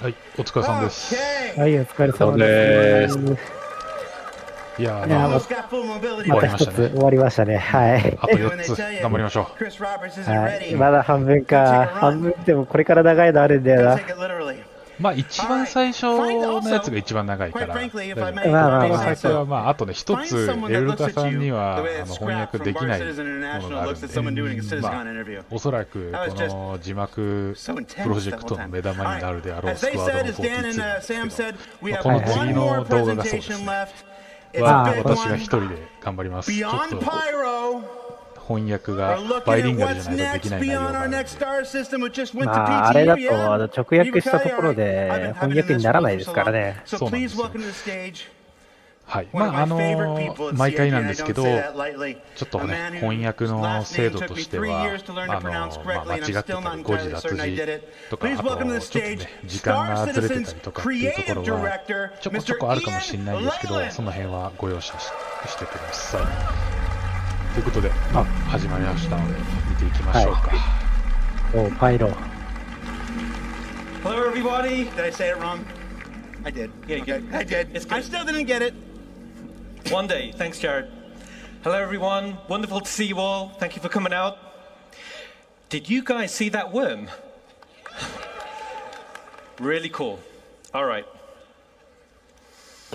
はい、お疲れ様です。はい、お疲れ様です。いやまた一つ終わりましたね。はい。あと4つ頑張りましょう。はい。まだ半分か。半分でもこれから長いのあるんだよな。まあ一番最初のやつが一番長いから。まあ最初はまああとね一つエルカさんには翻訳できないものがあるんで、まあおそらくこの字幕プロジェクトの目玉になるであろうスクワードの42なんですけど、この次の動画がそうですね。私が一人で頑張ります。ちょっと翻訳がバイリンガルじゃないとできない内容があるんで。まああれだと直訳したところで翻訳にならないですからね。そうなんですよ。はい。まあ毎回なんですけど、ちょっとね翻訳の精度としてはまあ間違ってたり誤字脱字とか、あとちょっとね時間がずれてたりとかっていうところはちょこちょこあるかもしれないですけど、その辺はご容赦してください。ということで、始まりましたので見ていきましょうか。お、パイロ。Hello, everybody. Did I say it wrong? I did. Yeah, I did. I still didn't get it. One day. Thanks, Jared. Hello, everyone. Wonderful to see you all. Thank you for coming out. Did you guys see that worm? Really cool. All right.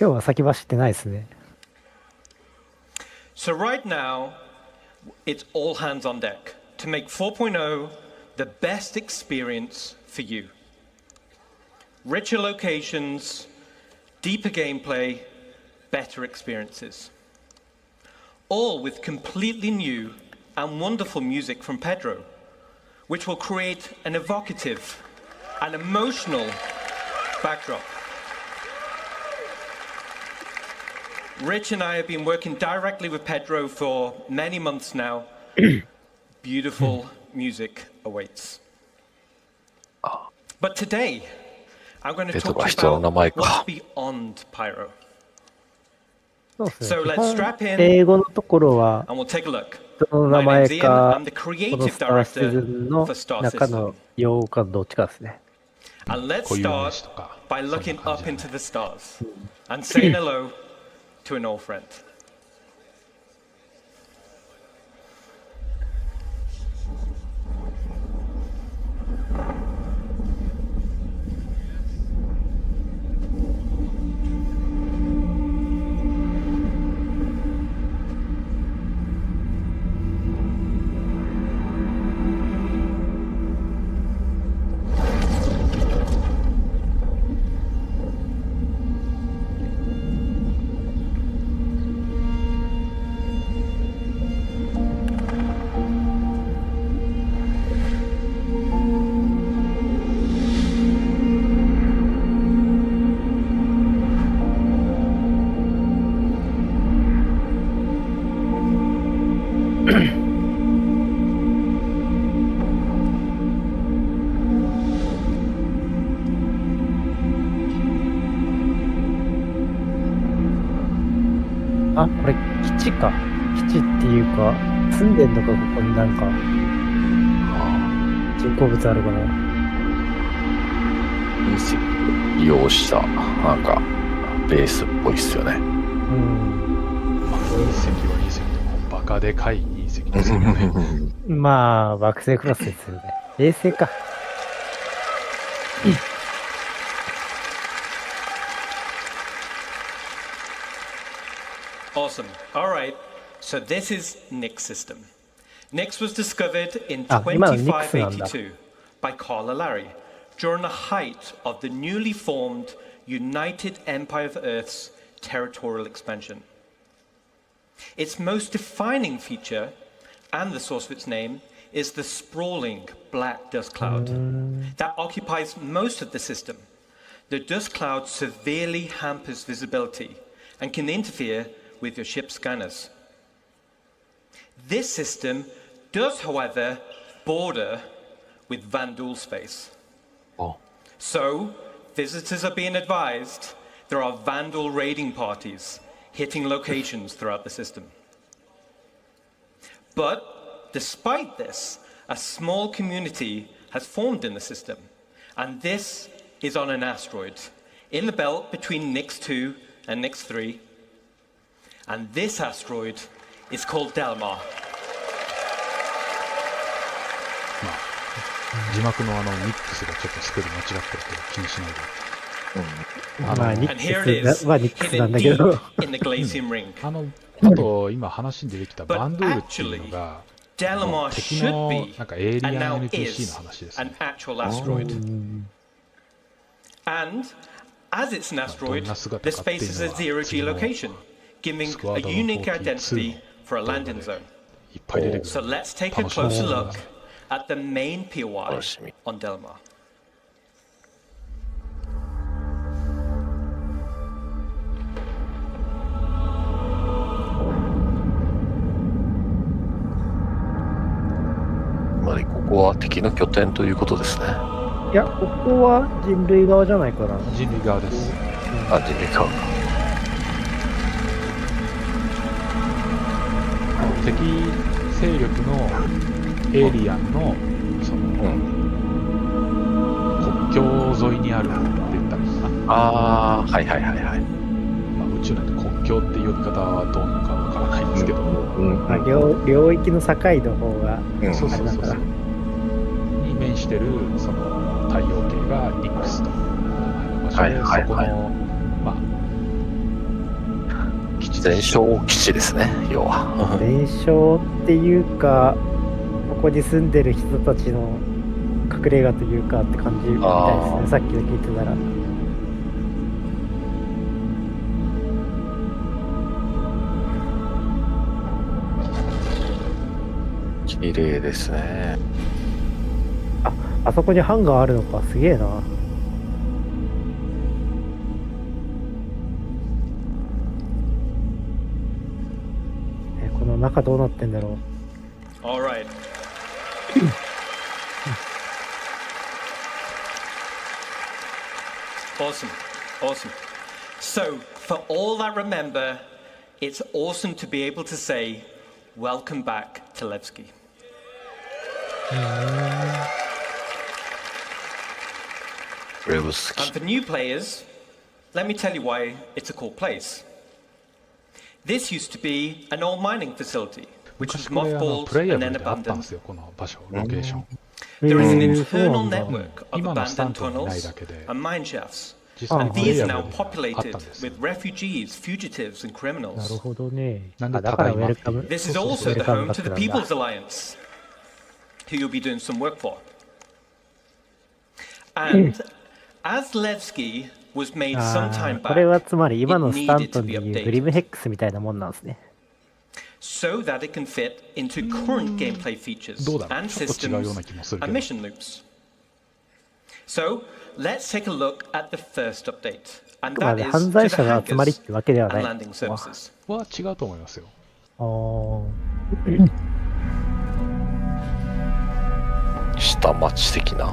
今日は先走ってないですね。So right now, it's all hands on deck to make 4.0 the best experience for you. Richer locations, deeper gameplay, better experiences. All with completely new and wonderful music from Pedro, which will create an evocative and emotional backdrop. Rich and I have been working directly with Pedro for many months now. Beautiful music awaits. But today, I'm going to talk about what's beyond Pyro. So let's strap in 英語のところは and we'll take a look. その名前か、 I'm the この creative スターシズ director ンの for Star 中の System. 用語かどっちかですね。And let's start by looking up into the stars and saying hello to an old friend.あ、これ基地か。基地っていうか、住んでんのか、ここになんか、人工物あるかな。隕石利用したなんかベースっぽいっすよね。隕石は隕石でもバカでかい隕石ですよね。まあ惑星クラスですよね。衛星か。Awesome. All right. So this is Nick's system. Nix was discovered in 2582 by Carl Larry during the height of the newly formed United Empire of Earth's territorial expansion. Its most defining feature, and the source of its name, is the sprawling black dust cloud that occupies most of the system. The dust cloud severely hampers visibility and can interfere with your ship's scanners. This system does, however, border with Vandal space. Oh. So, visitors are being advised there are Vandal raiding parties hitting locations throughout the system. But, despite this, a small community has formed in the system, and this is on an asteroid in the belt between Nix2 and Nix3, and this asteroid is called Delmar. 字幕のニックスがちょっとスペル間違ってるけど気にしないで。ニ And here it ック is, スはニックスなん hidden だけど deep in the Glacium Ring. あと今話に出てきたバ But ンドゥールっていうの actually, が Delmar 敵 should の be なんかエイリア and ン now NPC is の話です an ね。actual asteroid. And as it's an asteroid, the space is a zero-G location, giving a unique identity for a landing zone. いっぱい出てくる。 So let's take a closer look at the main POI on Delmar. つまりここは敵の拠点ということですね。いや、ここは人類側じゃないかな。人類側です。あ、人類側か。敵勢力のエイリアンのその、国境沿いにあるって言ったらいいかな。ああ、はいはいはいはい。宇宙なんで国境っていう呼び方はどうなのかわからないんですけど、領域の境の方が、そうそうそうそう。に面してるその太陽系がニックスという名前の場所で、そこのまあ基地全小基地ですね、要は。全小っていうか、ここに住んでる人たちの隠れ家というかって感じみたいですね。さっきの聞いてたら。綺麗ですね。あそこにハンガーあるのか、すげえな。この中どうなってんだろう。All right. Awesome, awesome. So, for all that remember, it's awesome to be able to say, welcome back to Levski. And for new players, let me tell you why it's a cool place. This used to be an old mining facility, which was 昔これ mothballed プレイヤ and ブル then であったん abandoned. ですよ、この場所、ロケーション。 There is an そうな internal んだ。 network of 今のスタン abandoned トにない tunnels だけで、 and mine shafts. 実際に And プレイ these ヤ are ブ now ルであった populated んですよ。 with refugees, fugitives, and なる criminals. ほどね。なんでだからウェルカム。 This is そう also そう the ウェルカム home バ to ッ the クなんだ。 People's Alliance, who you'll be doing some work for. And as Levski was made some あ time ーこれ back, はつまり今の it スタン needed ト to に be いうグリ updated ムヘックスみたいなもんなんですね。 so that it can fit into current gameplay features どうだろう、 and ちょっと違うよう systems な気もするけ and ど。 mission loops. So let's take a look at the first update, あ and くま that で is 犯 to 罪 the 者の集まりっ hangars てわけではな and い。 landing services. は違うと思いますよ。あー下町的な。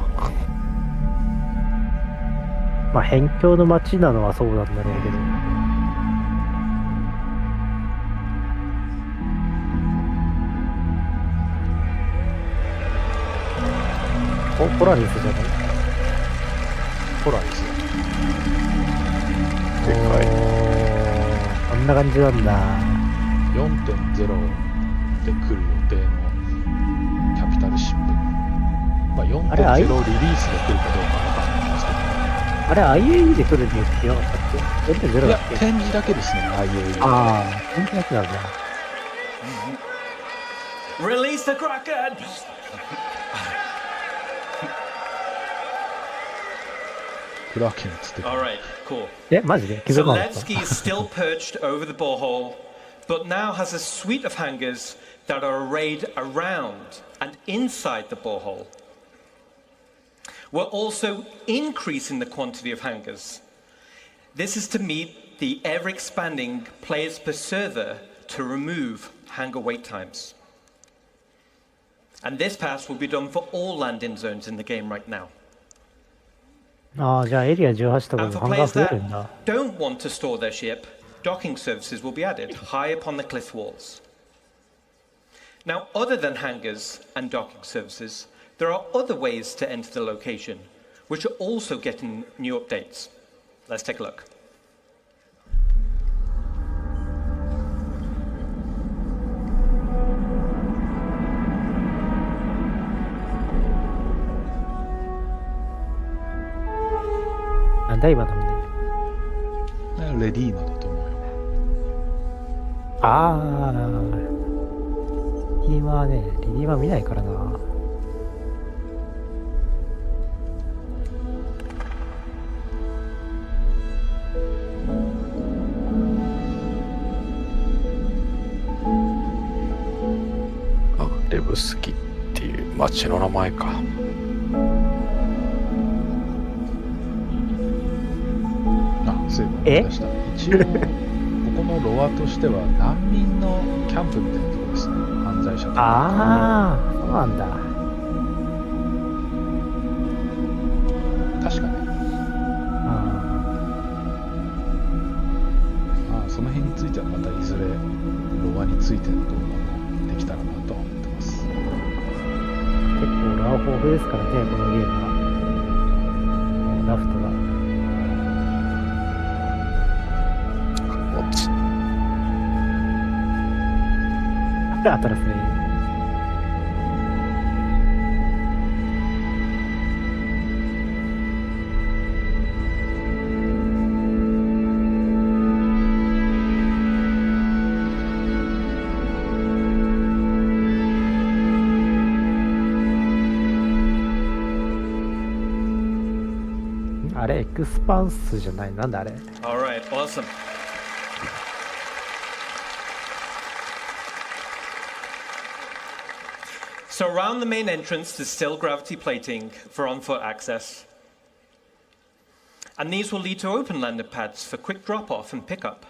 まあ辺境の街なのはそうなんだろうけど。ポラリスじゃない？ホラーですよ。でかい。こんな感じなんだ。 4.0 で来る予定のキャピタルシップ。まあ、4.0 あれあいリリースで来るかどうかわかんないんですけど。あれ IAE で来るんですよ。4.0いやだっ、け？展示だけですね、IAE。ああ、本当だけなんだ。Release the Kraken! クラーケンっつってた。 All right, cool. マジで気 So づかなかった。 Levski is still perched over the borehole, but now has a suite of hangars that are arrayed around and inside the borehole. We're also increasing the quantity of hangars. This is to meet the ever-expanding players per server to remove hangar wait times. And this pass will be done for all landing zones in the game right now. ああ、じゃあエリア18とか And で for ハンガ players ー増えるん that だ。 don't want to store their ship, docking services will be added high upon the cliff walls. Now, other than hangars and docking services, there are other ways to enter the location, which are also getting new updates. Let's take a look.レディーマだと思うよ。レディーマ見ないからな。レブスキっていう町の名前か。そういえば思い出した。一応ここのロアとしては難民のキャンプみたいなところですね。犯罪者とか。そうなんだ。確かね。その辺についてはまたいずれロアについての動画もできたらなとは思ってます。結構ロア豊富ですからね、このゲームは。ラフトが。アトラスね。あれエクスパンスじゃない、なんだあれ。All right, awesome. So around the main entrance, there's still gravity plating for on-foot access. And these will lead to open landing pads for quick drop-off and pickup.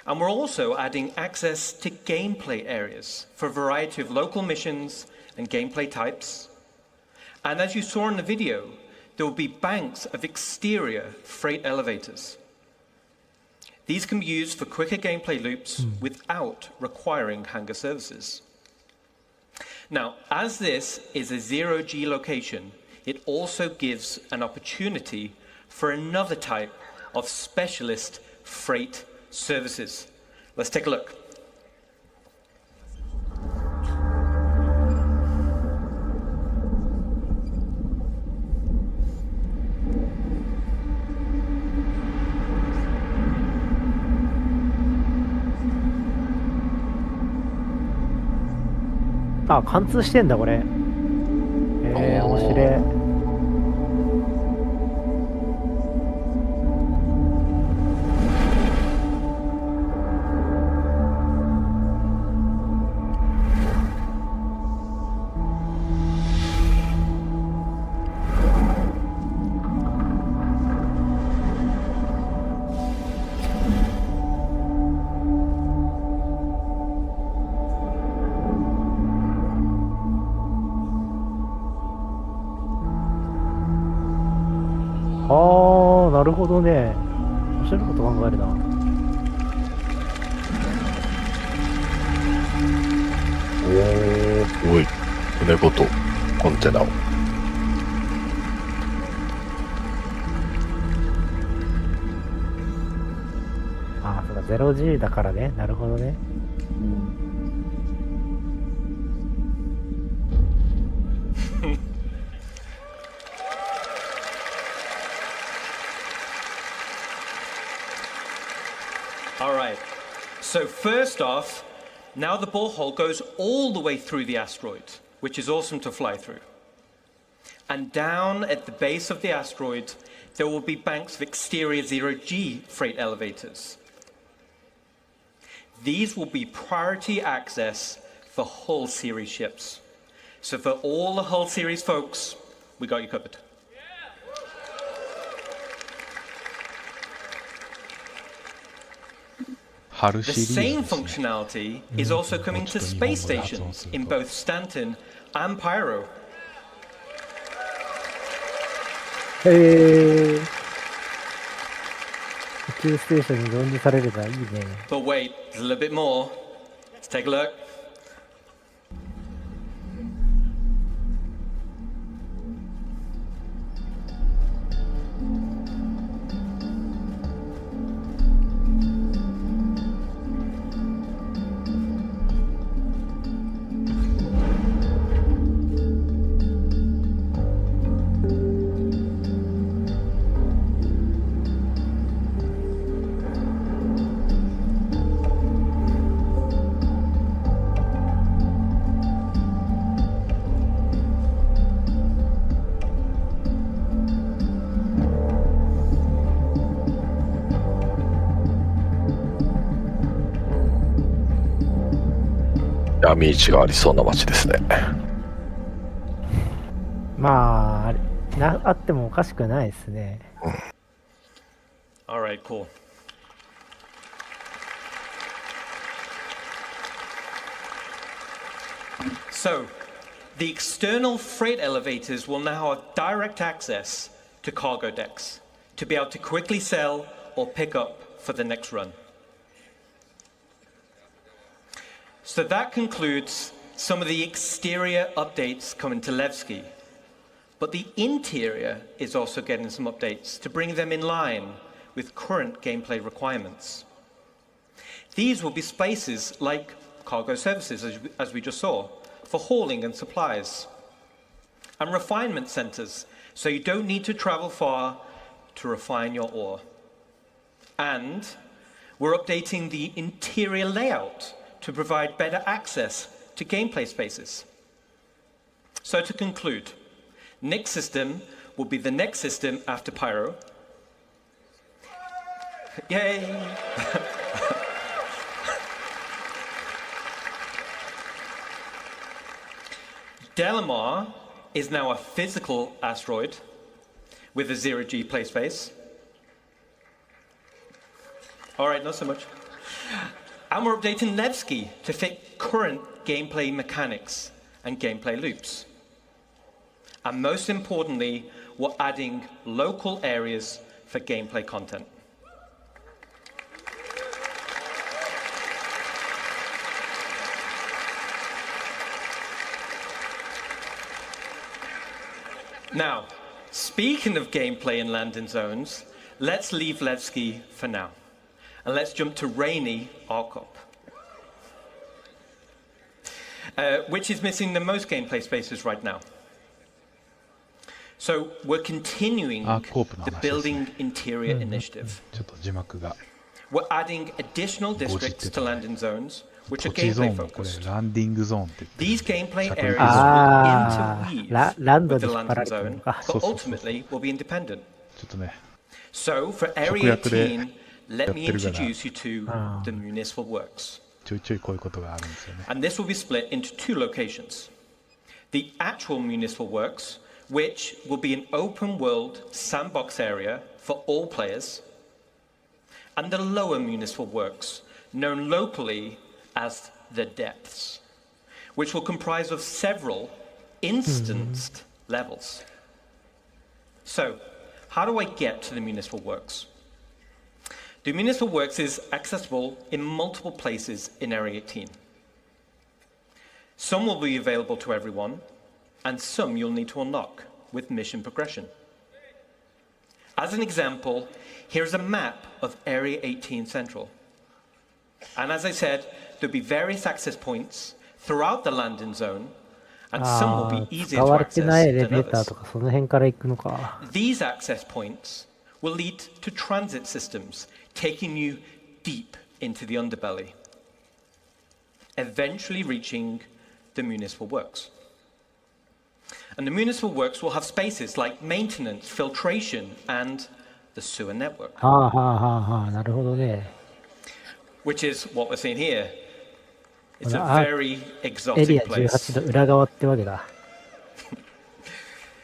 And we're also adding access to gameplay areas for a variety of local missions and gameplay types. And as you saw in the video, there will be banks of exterior freight elevators. These can be used for quicker gameplay loops without requiring hangar services. Now, as this is a zero-G location, it also gives an opportunity for another type of specialist freight services. Let's take a look. Ah, 貫通してんだこれ。面白い。なるほどね。面白いこと考えるな。おい、船ごとコンテナを。そうだ、0G だからね。なるほどね。All right, so first off, now the borehole goes all the way through the asteroid, which is awesome to fly through. And down at the base of the asteroid, there will be banks of exterior 0G freight elevators. These will be priority access for Hull series ships. So for all the Hull series folks, we got you covered. The same functionality is also coming to space stations in both Stanton and Pyro. 宇宙ステーションに導入されればいいね。But wait, there's a little bit more. Let's take a look. 闇市がありそうな街ですね。まあ、あってもおかしくないですね。All right, cool. So, the external freight elevators will now have direct access to cargo decks to be able to quickly sell or pick up for the next run. So that concludes some of the exterior updates coming to Levski. But the interior is also getting some updates to bring them in line with current gameplay requirements. These will be spaces like cargo services, as we just saw, for hauling and supplies, and refinement centers, so you don't need to travel far to refine your ore. And we're updating the interior layout to provide better access to gameplay spaces. So to conclude, Nick system will be the next system after Pyro. Yay! Delamar is now a physical asteroid with a 0G play space. All right, not so much. And we're updating Levski to fit current gameplay mechanics and gameplay loops. And most importantly, we're adding local areas for gameplay content. Now, speaking of gameplay in landing zones, let's leave Levski for now. And let's jump to Rainy Arcop, which is missing the most gameplay spaces right now. So we're continuing the Building Interior Initiative. We're adding additional districts to landing zones, which are gameplay focused. These gameplay areas will interweave with the landing zone, but ultimately will be independent. So for Area 18, let me introduce you to the Municipal Works. And this will be split into two locations. The actual Municipal Works, which will be an open world sandbox area for all players, and the lower Municipal Works, known locally as the Depths, which will comprise of several instanced levels. So, how do I get to the Municipal Works? The Municipal Works is accessible in multiple places in Area 18. Some will be available to everyone, and some you'll need to unlock with mission progression. As an example, here's a map of Area 18 Central. And as I said, there'll be various access points throughout the landing zone, and some will be easier to access than others. These access points will lead to transit systems, taking you deep into the underbelly, eventually reaching the Municipal Works. And the Municipal Works will have spaces like maintenance, filtration, and the sewer network. Which is what we're seeing here. It's a very exotic place.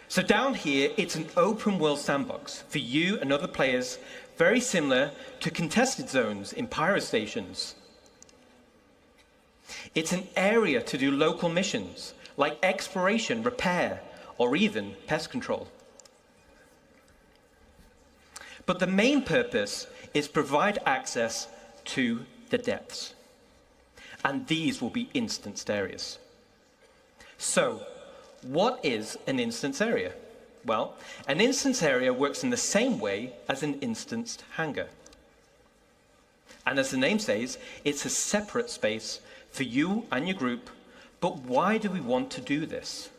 So down here, it's an open world sandbox for you and other players, very similar to contested zones in Pyro stations. It's an area to do local missions, like exploration, repair, or even pest control. But the main purpose is provide access to the depths. And these will be instanced areas. So, what is an instance area? Well, an instance area works in the same way as an instanced hangar. And as the name says, it's a separate space for you and your group. But why do we want to do this?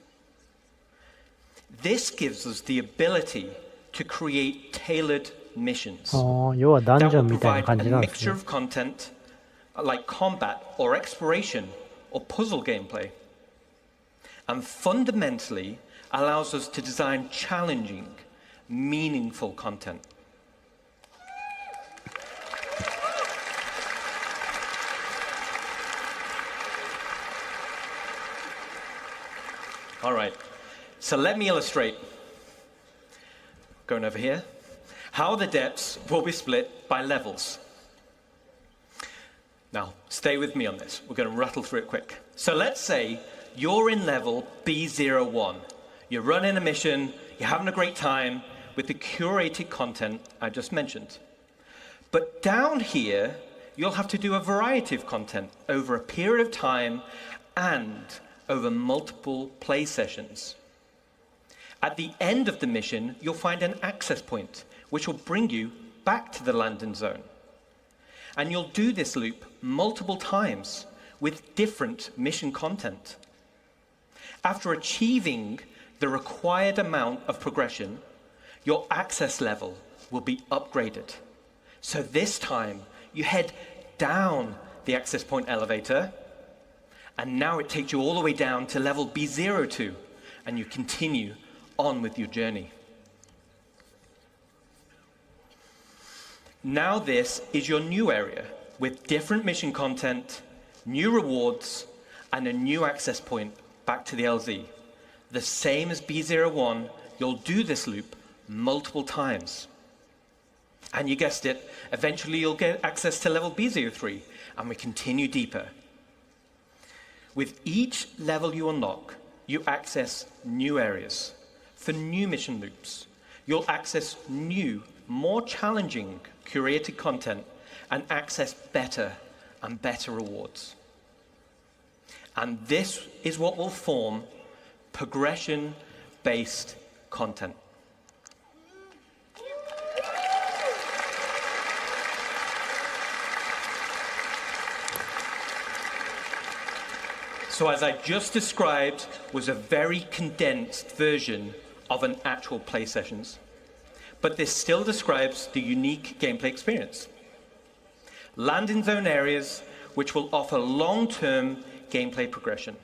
This gives us the ability to create tailored missions that will provide a mixture of content like combat or exploration or puzzle gameplay, and fundamentally allows us to design challenging, meaningful content. All right. So let me illustrate. Going over here. How the depths will be split by levels. Now, stay with me on this. We're going to rattle through it quick. So let's say you're in level B01. You're running a mission, you're having a great time with the curated content I just mentioned. But down here, you'll have to do a variety of content over a period of time and over multiple play sessions. At the end of the mission, you'll find an access point, which will bring you back to the landing zone. And you'll do this loop multiple times with different mission content. After achieving the required amount of progression, your access level will be upgraded. So this time, you head down the access point elevator, and now it takes you all the way down to level B02, and you continue on with your journey. Now this is your new area with different mission content, new rewards, and a new access point back to the LZ. The same as B01, you'll do this loop multiple times. And you guessed it, eventually you'll get access to level B03, and we continue deeper. With each level you unlock, you access new areas for new mission loops. You'll access new, more challenging curated content and access better and better rewards. And this is what will form progression-based content. So as I just described, was a very condensed version of an actual play sessions. But this still describes the unique gameplay experience. Landing zone areas which will offer long-term gameplay progression.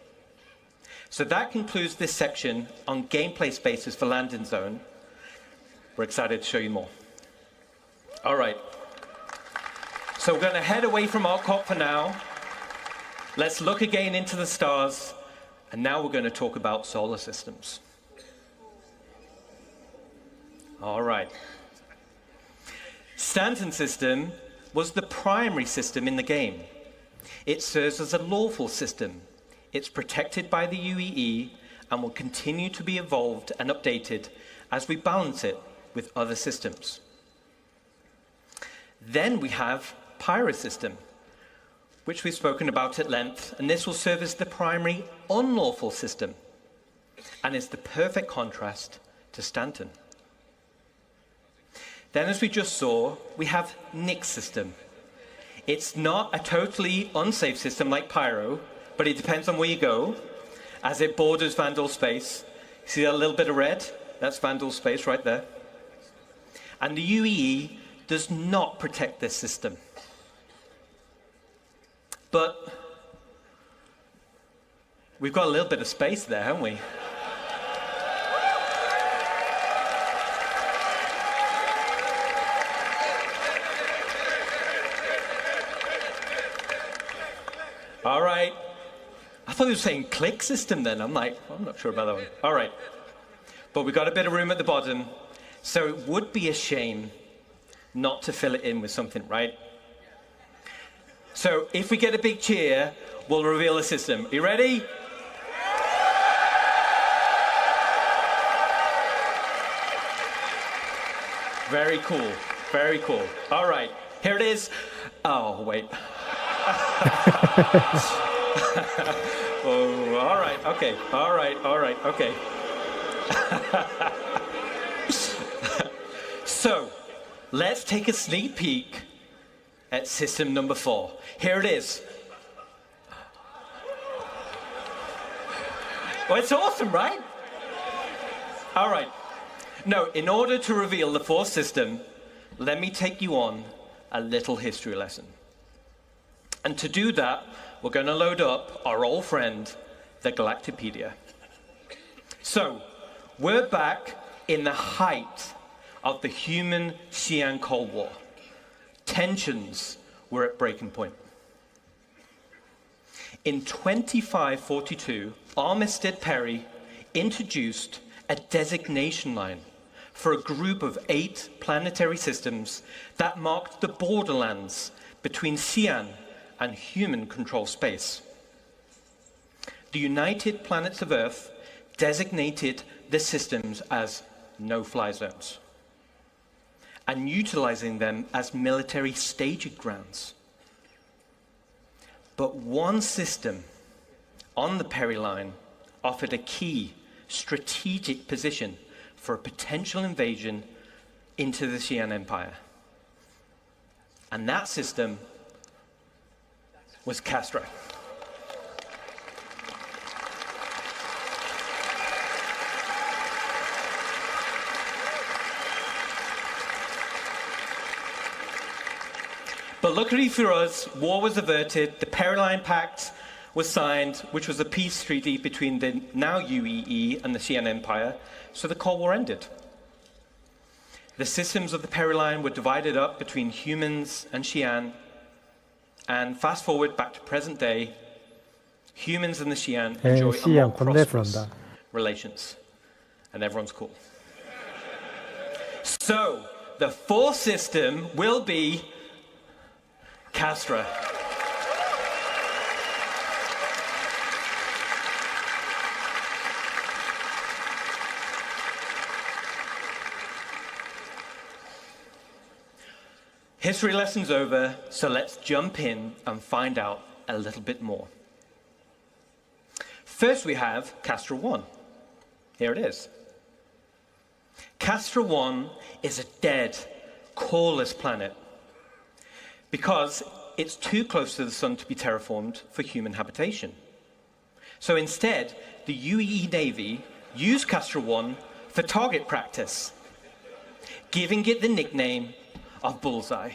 So that concludes this section on gameplay spaces for landing zone. We're excited to show you more. All right. So we're going to head away from ArcCop for now. Let's look again into the stars, and now we're going to talk about solar systems. All right. Stanton system was the primary system in the game. It serves as a lawful system. It's protected by the UEE and will continue to be evolved and updated as we balance it with other systems. Then we have Pyro system, which we've spoken about at length, and this will serve as the primary unlawful system and is the perfect contrast to Stanton. Then, as we just saw, we have Nick's system. It's not a totally unsafe system like Pyro, but it depends on where you go, as it borders Vandal space. See that little bit of red? That's Vandal space right there. And the UEE does not protect this system. But we've got a little bit of space there, haven't we? All right. I thought you were saying click system then. I'm like, I'm not sure about that one. All right. But we've got a bit of room at the bottom. So it would be a shame not to fill it in with something, right? So if we get a big cheer, we'll reveal the system. Are you ready? Very cool. Very cool. All right. Here it is. Oh, wait. Oh, all right. Okay. All right. All right. Okay. So let's take a sneak peek at system number 4. Here it is. Well, it's awesome, right? All right. No, in order to reveal the 4th system, let me take you on a little history lesson. And to do that, we're going to load up our old friend, the Galactipedia. So, we're back in the height of the human-Xi'an Cold War. Tensions were at breaking point. In 2542, Armistead Perry introduced a designation line for a group of 8 planetary systems that marked the borderlands between Xi'an and human control space. The United Planets of Earth designated the systems as no-fly zones and utilizing them as military staging grounds. But one system on the Peri line offered a key strategic position for a potential invasion into the Xi'an Empire. And that system was Castra. But luckily for us, war was averted, the Periline Pact was signed, which was a peace treaty between the now UEE and the Xi'an Empire, so the Cold War ended. The systems of the Periline were divided up between humans and Xi'an, and fast forward back to present day, humans and the Xi'an enjoy a more prosperous relations, and everyone's cool. So, the fourth system will be Castra. History lesson's over, so let's jump in and find out a little bit more. First we have Castra 1. Here it is. Castra 1 is a dead, coreless planet because it's too close to the sun to be terraformed for human habitation. So instead, the UEE Navy used Castra 1 for target practice, giving it the nickname of Bullseye.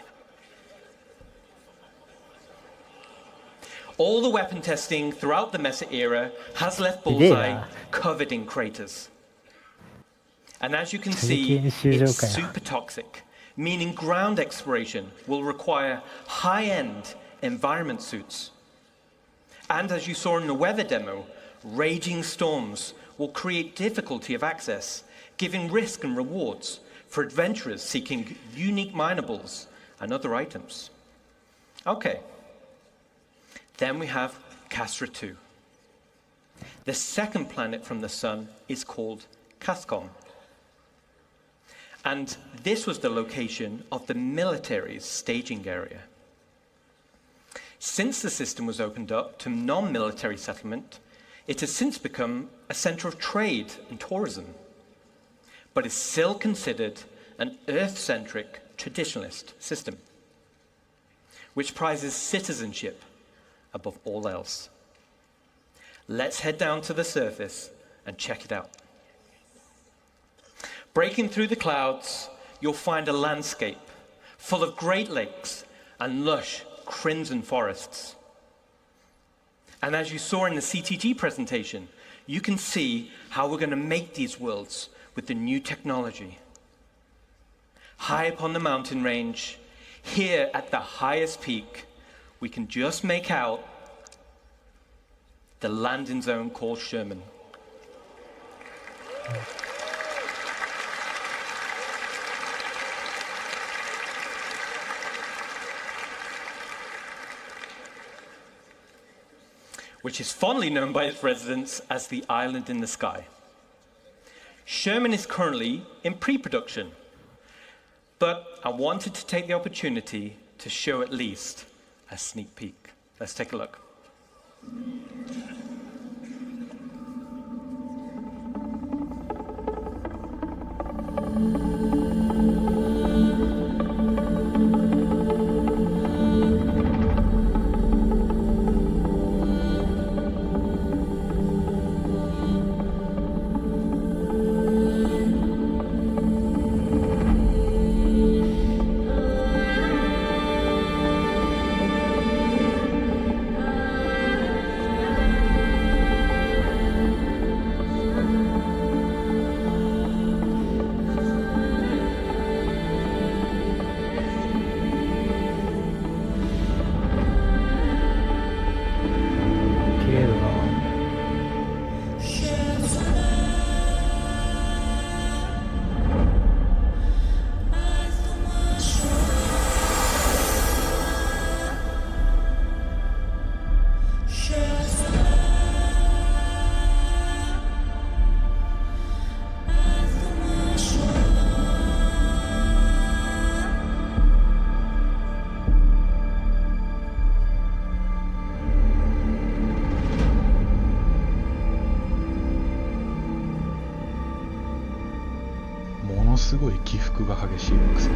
All the weapon testing throughout the Mesa era has left Bullseye covered in craters. And as you can see, it's super toxic, meaning ground exploration will require high-end environment suits. And as you saw in the weather demo, raging storms will create difficulty of access, giving risk and rewards for adventurers seeking unique minables and other items. Okay. Then we have Castra 2. The second planet from the sun is called Cascom. And this was the location of the military's staging area. Since the system was opened up to non-military settlement, it has since become a center of trade and tourism, but is still considered an Earth-centric traditionalist system, which prizes citizenship above all else. Let's head down to the surface and check it out. Breaking through the clouds, you'll find a landscape full of Great Lakes and lush crimson forests. And as you saw in the CTG presentation, you can see how we're going to make these worlds with the new technology. High up on the mountain range, here at the highest peak, we can just make out the landing zone called Sherman. Which is fondly known by its residents as the island in the sky. Sherman is currently in pre-production, but I wanted to take the opportunity to show at least a sneak peek. Let's take a look. のすごい起伏が激しい惑星。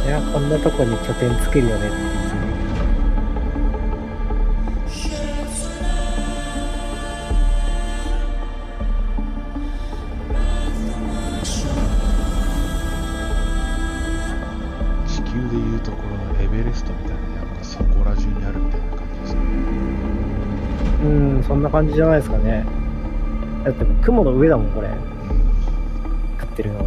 いや、こんなとこに拠点作るよねっていう。地球でいうところのエベレストみたいな山がそこら中にあるみたいな感じですね。そんな感じじゃないですかね。だって雲の上だもんこれ。食ってるの。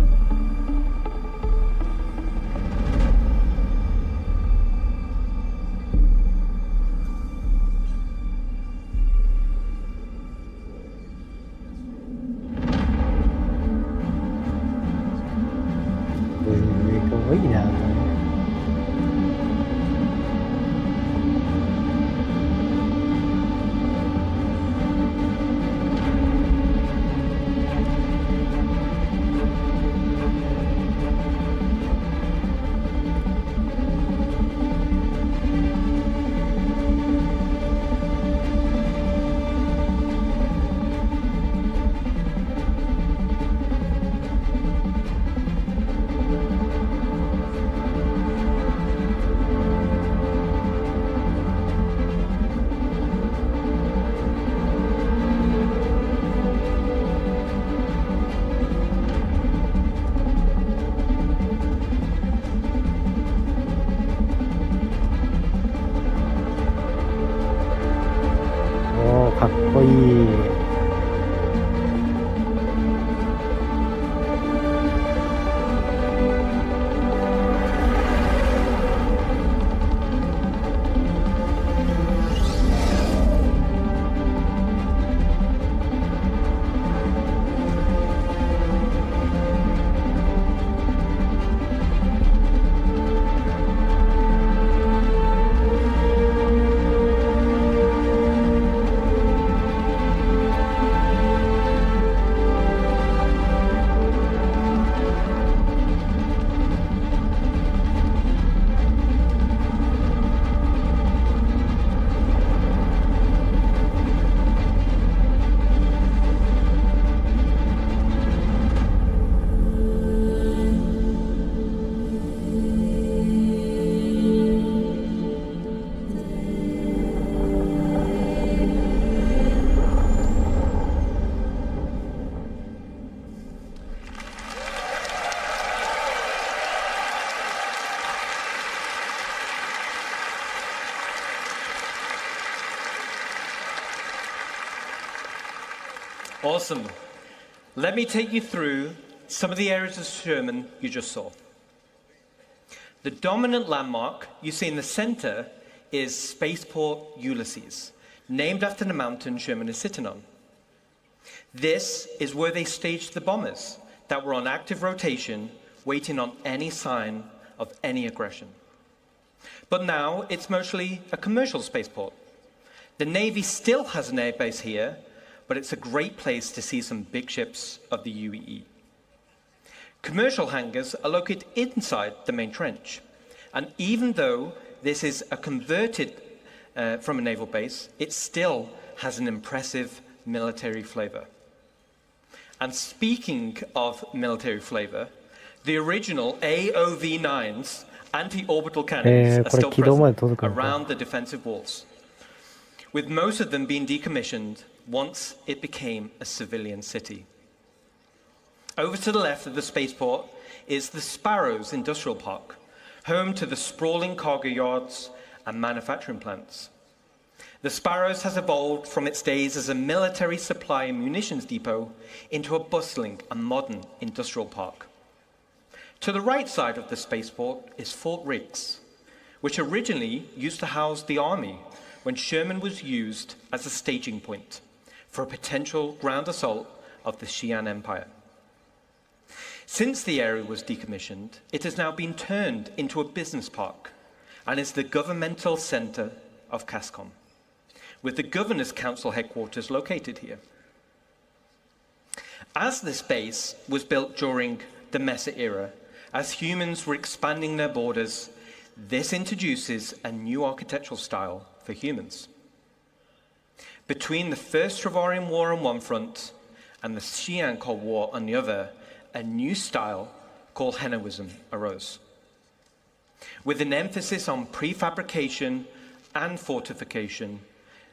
いいな。かっこいい。Awesome. Let me take you through some of the areas of Sherman you just saw. The dominant landmark you see in the center is Spaceport Ulysses, named after the mountain Sherman is sitting on. This is where they staged the bombers that were on active rotation, waiting on any sign of any aggression. But now it's mostly a commercial spaceport. The Navy still has an airbase here, but it's a great place to see some big ships of the UEE. Commercial hangars are located inside the main trench, and even though this is a converted from a naval base, it still has an impressive military flavor. And speaking of military flavor, the original AOV-9s anti-orbital cannons are still present around the defensive walls, with most of them being decommissioned once it became a civilian city. Over to the left of the spaceport is the Sparrows Industrial Park, home to the sprawling cargo yards and manufacturing plants. The Sparrows has evolved from its days as a military supply and munitions depot into a bustling and modern industrial park. To the right side of the spaceport is Fort Riggs, which originally used to house the army when Sherman was used as a staging point for a potential ground assault of the Xi'an Empire. Since the area was decommissioned, it has now been turned into a business park and is the governmental center of CASCOM, with the Governor's Council headquarters located here. As this base was built during the Mesa era, as humans were expanding their borders, this introduces a new architectural style for humans. Between the First Travorian War on one front and the CitizenCon War on the other, a new style called Henoism arose. With an emphasis on prefabrication and fortification,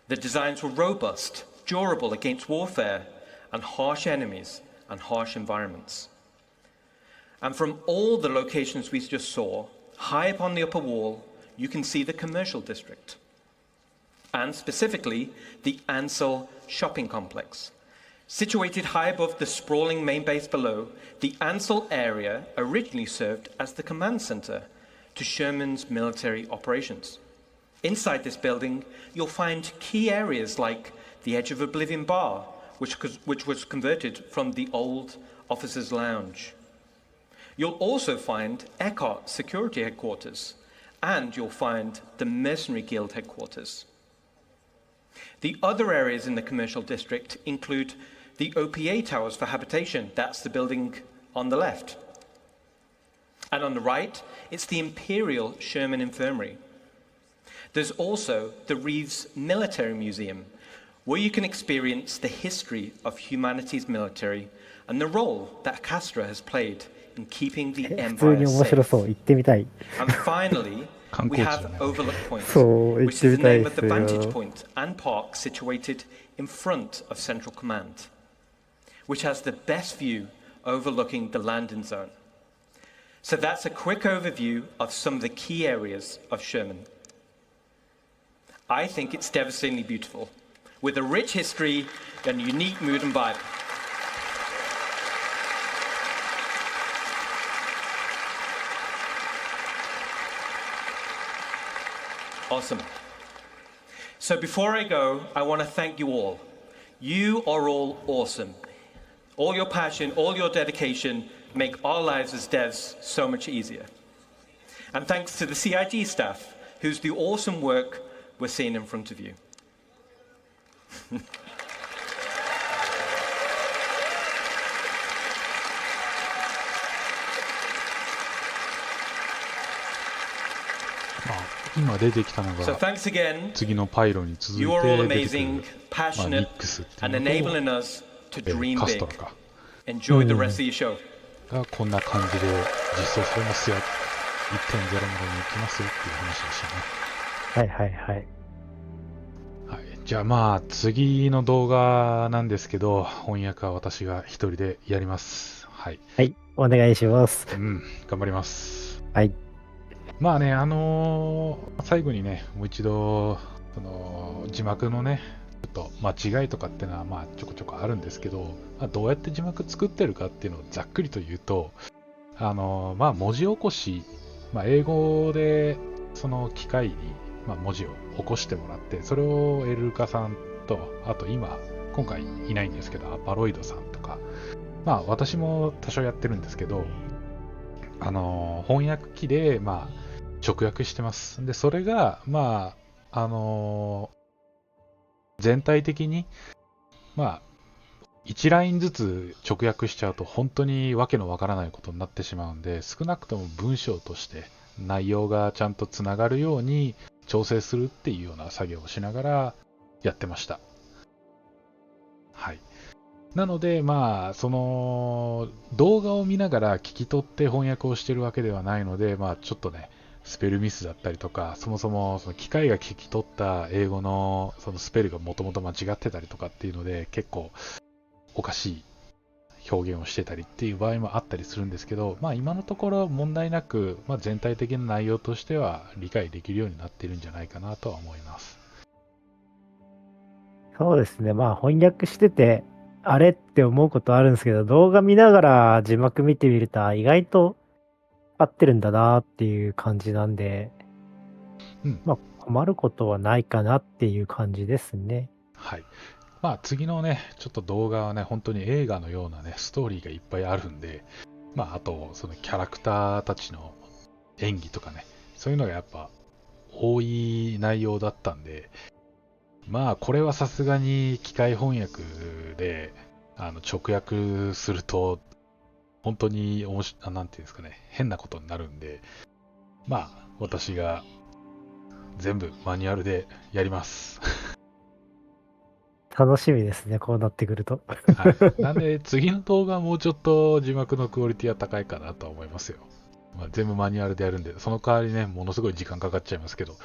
the designs were robust, durable against warfare and harsh enemies and harsh environments. And from all the locations we just saw, high up on the upper wall, you can see the commercial district, and specifically the Ansel shopping complex. Situated high above the sprawling main base below, the Ansel area originally served as the command center to Sherman's military operations. Inside this building, you'll find key areas like the Edge of Oblivion Bar, which was converted from the old officers' lounge. You'll also find Eckhart Security Headquarters, and you'll find the Mercenary Guild Headquarters. The other areas in the commercial district include the OPA towers for habitation. That's the building on the left. And on the right, it's the Imperial Sherman Infirmary. There's also the Reeves Military Museum, where you can experience the history of humanity's military and the role that Castra has played in keeping the 普通に empire 面白 safe. そう。行ってみたい。 And finally, 観 we 光地 have だね。 Overlook Point, そう、行 which って is み the たい name で of す the vantage よ。 point and park situated in front of Central Command, which has the best view overlooking the landing zone. So that's a quick overview of some of the key areas of Sherman. I think it's devastatingly beautiful, with a rich history and unique mood and vibe. Awesome. So before I go, I want to thank you all. You are all awesome. All your passion, all your dedication make our lives as devs so much easier. And thanks to the CIG staff, who's the awesome work we're seeing in front of you. 今出てきたの So が thanks again. 次のパイロに続い You are all て出てくる amazing, ニ passionate, ックスってい and うの enabling us to と、 dream カス big. トラか Enjoy the rest of your show. がこんな感じで実装されますよ、 1.0 までに行きますよっていう話でしたね。はいはいはい。はい、じゃあまあ次の動画なんですけど、翻訳は私が一人でやります。はい。はい、お願いします。うん、頑張ります。はい。まあね、最後にね、もう一度、その字幕のね、ちょっと間違いとかっていうのはまあちょこちょこあるんですけど、まあ、どうやって字幕作ってるかっていうのをざっくりと言うと、まあ文字起こし、まあ、英語でその機械に、まあ、文字を起こしてもらって、それをエルカさんと、あと今回いないんですけど、アパロイドさんとか、まあ私も多少やってるんですけど、翻訳機でまあ直訳してます。で、それがまあ全体的にまあ1ラインずつ直訳しちゃうと本当にわけのわからないことになってしまうんで、少なくとも文章として内容がちゃんとつながるように調整するっていうような作業をしながらやってました。はい。なので、まあ、その動画を見ながら聞き取って翻訳をしてるわけではないので、まあ、ちょっとね、スペルミスだったりとか、そもそもその機械が聞き取った英語のそのスペルがもともと間違ってたりとかっていうので、結構おかしい表現をしてたりっていう場合もあったりするんですけど、まあ、今のところ問題なく、まあ、全体的な内容としては理解できるようになっているんじゃないかなとは思います。そうですね。まあ翻訳してて、あれって思うことあるんですけど、動画見ながら字幕見てみると、意外と合ってるんだなっていう感じなんで、まあ困ることはないかなっていう感じですね。はい。まあ次のね、ちょっと動画はね、本当に映画のようなね、ストーリーがいっぱいあるんで、まああと、そのキャラクターたちの演技とかね、そういうのがやっぱ多い内容だったんで、まあこれはさすがに機械翻訳で直訳すると本当になんていうんですかね、変なことになるんで、まあ私が全部マニュアルでやります。楽しみですね、こうなってくると。はい。なんで、次の動画はもうちょっと字幕のクオリティは高いかなとは思いますよ。まあ、全部マニュアルでやるんで、その代わりね、ものすごい時間かかっちゃいますけど、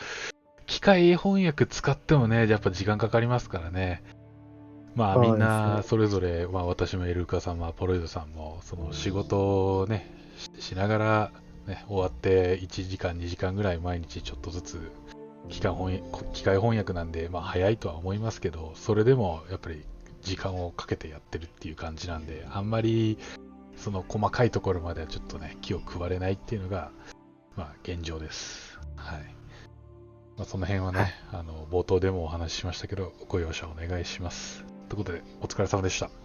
機械翻訳使ってもね、やっぱ時間かかりますからね。まあみんなそれぞれ、まあ私もエルカさんもアポロイドさんも、その仕事をね、しながら、ね、終わって1時間2時間ぐらい毎日ちょっとずつ機械翻訳なんで、まあ早いとは思いますけど、それでもやっぱり時間をかけてやってるっていう感じなんで、あんまりその細かいところまではちょっとね、気を配れないっていうのが、まあ現状です。はい。まあ、その辺はね、冒頭でもお話ししましたけど、ご容赦お願いします。ということで、お疲れ様でした。お疲れ様でした。